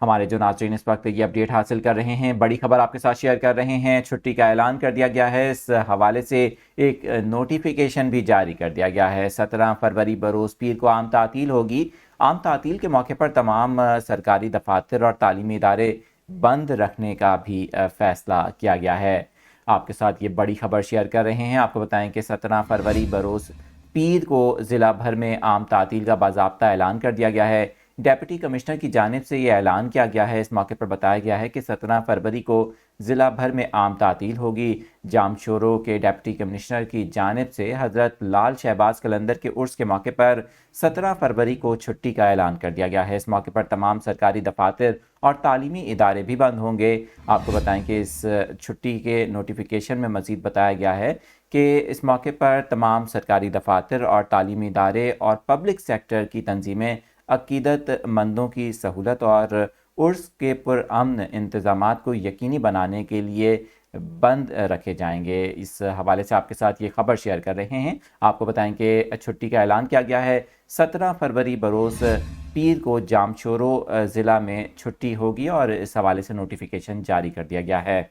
ہمارے جو ناظرین اس وقت یہ اپڈیٹ حاصل کر رہے ہیں، بڑی خبر آپ کے ساتھ شیئر کر رہے ہیں۔ چھٹی کا اعلان کر دیا گیا ہے، اس حوالے سے ایک نوٹیفیکیشن بھی جاری کر دیا گیا ہے۔ 17 فروری بروز پیر کو عام تعطیل ہوگی۔ عام تعطیل کے موقع پر تمام سرکاری دفاتر اور تعلیمی ادارے بند رکھنے کا بھی فیصلہ کیا گیا ہے۔ آپ کے ساتھ یہ بڑی خبر شیئر کر رہے ہیں۔ آپ کو بتائیں کہ 17 فروری بروز پیر کو ضلع بھر میں عام تعطیل کا باضابطہ اعلان کر دیا گیا ہے۔ ڈپٹی کمشنر کی جانب سے یہ اعلان کیا گیا ہے۔ اس موقع پر بتایا گیا ہے کہ 17 فروری کو ضلع بھر میں عام تعطیل ہوگی۔ جام شورو کے ڈپٹی کمشنر کی جانب سے حضرت لال شہباز قلندر کے عرس کے موقع پر 17 فروری کو چھٹی کا اعلان کر دیا گیا ہے۔ اس موقع پر تمام سرکاری دفاتر اور تعلیمی ادارے بھی بند ہوں گے۔ آپ کو بتائیں کہ اس چھٹی کے نوٹیفیکیشن میں مزید بتایا گیا ہے کہ اس موقع پر تمام سرکاری دفاتر اور تعلیمی ادارے اور پبلک سیکٹر کی تنظیمیں عقیدت مندوں کی سہولت اور عرس کے پرامن انتظامات کو یقینی بنانے کے لیے بند رکھے جائیں گے۔ اس حوالے سے آپ کے ساتھ یہ خبر شیئر کر رہے ہیں۔ آپ کو بتائیں کہ چھٹی کا اعلان کیا گیا ہے۔ 17 فروری بروز پیر کو جام شورو ضلع میں چھٹی ہوگی اور اس حوالے سے نوٹیفیکیشن جاری کر دیا گیا ہے۔